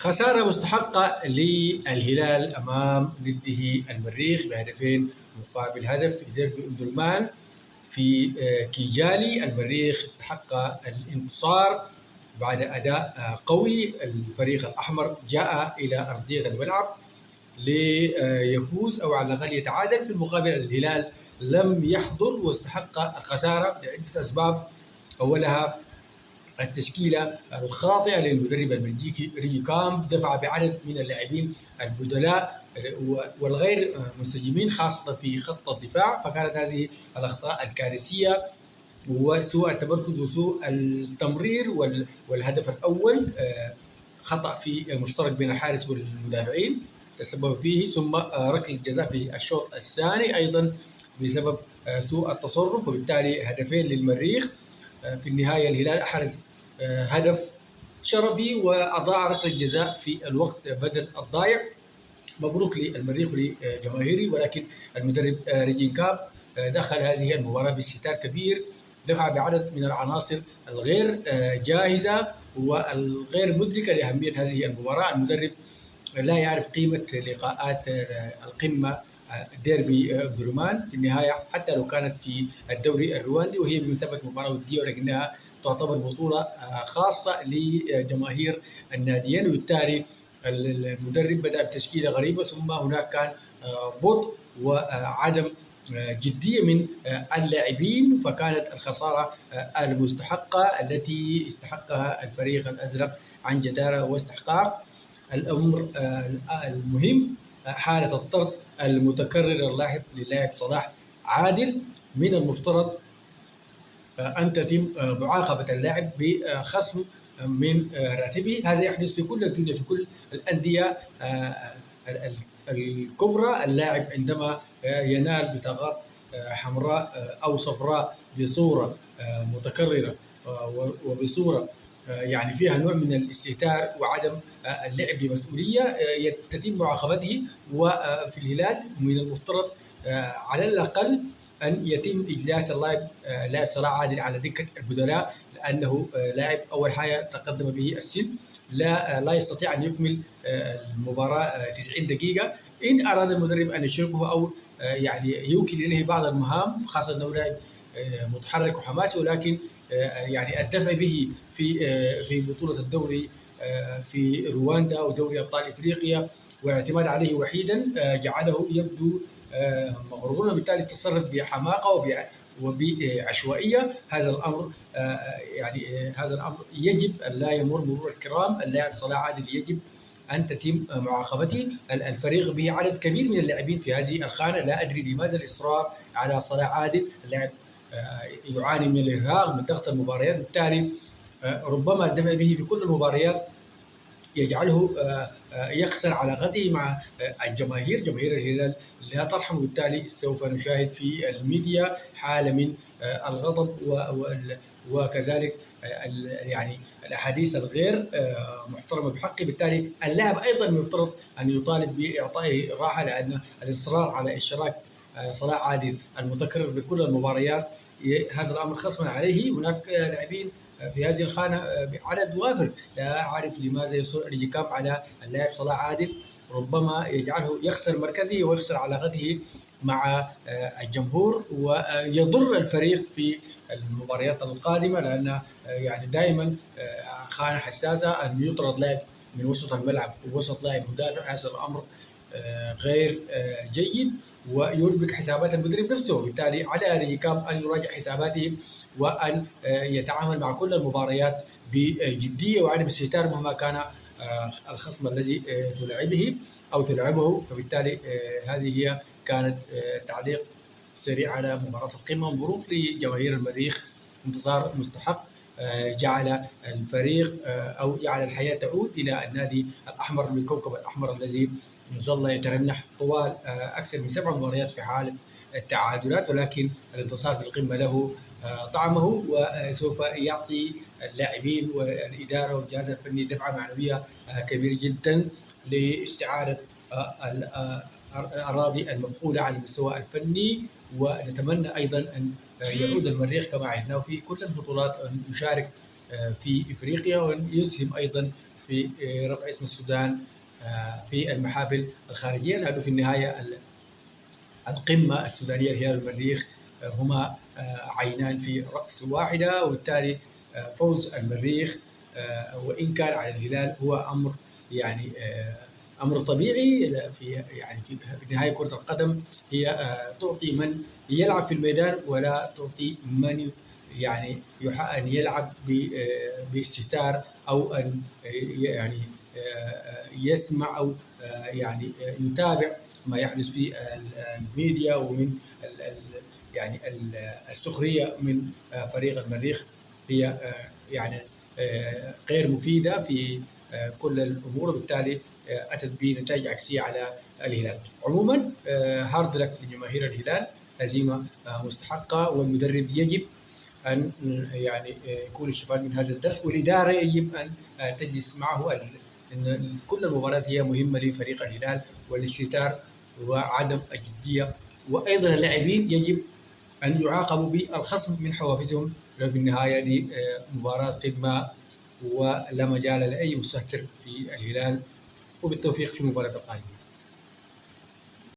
خسارة مستحقة للهلال أمام نده المريخ بهدفين مقابل هدف في ديربي أم درمان في كيجالي. المريخ استحق الانتصار بعد أداء قوي. الفريق الأحمر جاء إلى أرضية الملعب ليفوز أو على الأقل يتعادل، في المقابل الهلال لم يحضر واستحق الخسارة لعدة أسباب. أولها التشكيلة الخاطئة للمدرب البلجيكي ريجي كامب، دفع بعدد من اللاعبين البدلاء والغير منسجمين خاصة في خط الدفاع، فكانت هذه الأخطاء الكارثية وسوء التمركز وسوء التمرير. والهدف الأول خطأ في مشترك بين الحارس والمدافعين تسبب فيه، ثم ركلة الجزاء في الشوط الثاني أيضا بسبب سوء التصرف، وبالتالي هدفين للمريخ. في النهاية الهلال أحرز هدف شرفي وأضاع ركلة الجزاء في الوقت بدل الضايع. مبروك للمريخ ولجماهيره، ولكن المدرب ريجين كاب دخل هذه المباراة باستهتار كبير، دفع بعدد من العناصر الغير جاهزة والغير مدركة لأهمية هذه المباراة. المدرب لا يعرف قيمة لقاءات القمة ديربي درمان في النهاية، حتى لو كانت في الدوري الرواندي وهي بمثابة مباراة ودية، ولكنها تعتبر بطولة خاصة لجماهير الناديين، وبالتالي المدرب بدأ بتشكيلة غريبة، ثم هناك كان بطء وعدم جدية من اللاعبين، فكانت الخسارة المستحقة التي استحقها الفريق الأزرق عن جدارة واستحقاق. الأمر المهم حالة الطرد المتكرر للاعب صلاح عادل، من المفترض أن تتم معاقبة اللاعب بخصم من راتبه. هذا يحدث في كل الدنيا، في كل الأندية الكبرى. اللاعب عندما ينال بطاقات حمراء أو صفراء بصورة متكررة وبصورة يعني فيها نوع من الاستهتار وعدم اللعب بمسؤولية، تتم معاقبته. وفي الهلال من المفترض على الأقل أن يتم إجلاس لاعب صلاح عادل على دكة البدلاء، لأنه لاعب أول حاجة تقدم به السن، لا يستطيع أن يكمل المباراة 90 دقيقة. إن أراد المدرب أن يشركه أو يعني يوكل إليه بعض المهام، خاصة أنه لاعب متحرك وحماسي، ولكن يعني الدفع به في بطولة الدوري في رواندا ودوري أبطال إفريقيا والاعتماد عليه وحيدا جعله يبدو مغرورا، بالتالي تصرف بحماقة وبعشوائية. هذا الأمر يعني هذا الأمر يجب أن لا يمر مرور الكرام. اللاعب صلاح عادل يجب أن تتم معاقبته. الفريق به عدد كبير من اللاعبين في هذه الخانة، لا أدري لماذا الإصرار على صلاح عادل. اللاعب يعاني من الإرهاق من ضغط المباريات، بالتالي ربما الدفع به في كل المباريات يجعله يخسر علاقته مع الجماهير. جماهير الهلال لا ترحم، بالتالي سوف نشاهد في الميديا حالة من الغضب وكذلك يعني الأحاديث الغير محترمة بحقه. بالتالي اللاعب أيضا يفترض أن يطالب بإعطائه راحة، لأن الإصرار على إشراك صلاح عادل المتكرر في كل المباريات هذا الأمر خصما عليه. هناك لاعبين في هذه الخانة بعدد وافر، لا أعرف لماذا يصر الإجكام على اللاعب صلاح عادل، ربما يجعله يخسر مركزه ويخسر علاقته مع الجمهور ويضر الفريق في المباريات القادمة، لأن يعني دائما خانة حساسة أن يطرد لاعب من وسط الملعب ووسط لاعب مدافع. هذا الأمر غير جيد ويربك حسابات المدرب نفسه، وبالتالي على ريكام أن يراجع حساباته وأن يتعامل مع كل المباريات بجدية وعدم استهتار مهما كان الخصم الذي تلعبه أو تلعبه. فبالتالي هذه هي كانت تعليق سريع على مباراة القمة. مبروك لجماهير المريخ، انتصار مستحق جعل الفريق أو جعل الحياة تعود إلى النادي الأحمر بالكوكب الأحمر الذي ظل يترنح طوال أكثر من 7 مباريات في حالة التعادلات، ولكن الانتصار في القمة له طعمه وسوف يعطي اللاعبين والإدارة والجهاز الفني دفعة معنوية كبيرة جدا لاستعادة الأراضي المفقودة على المستوى الفني. ونتمنى أيضا أن يعود المريخ كما عهدناه في كل البطولات، أن يشارك في إفريقيا وأن يسهم أيضا في رفع اسم السودان في المحافل الخارجية، لأنه في النهاية القمة السودانية الهلال والمريخ هما عينان في رأس واحدة، وبالتالي فوز المريخ وإن كان على الهلال هو أمر يعني أمر طبيعي في نهاية كرة القدم هي تعطي من يلعب في الميدان ولا تعطي من يعني أن يلعب باستهتار أو أن يعني يسمع أو يعني يتابع ما يحدث في الميديا ومن يعني السخرية من فريق المريخ. هي يعني غير مفيدة في كل الأمور، وبالتالي أتت بنتائج عكسية على الهلال. عموما هارد لك لجماهير الهلال، هزيمة مستحقة، والمدرب يجب أن يعني يكون استفاد من هذا الدرس، والإدارة يجب أن تجلس معه أن كل المباريات هي مهمة لفريق الهلال، والاستهتار وعدم الجدية، وأيضا اللاعبين يجب أن يعاقبوا بالخصم من حوافزهم في النهاية لمباراة قمة، ولا مجال لأي مستهتر في الهلال، وبالتوفيق في المباراة القادمة.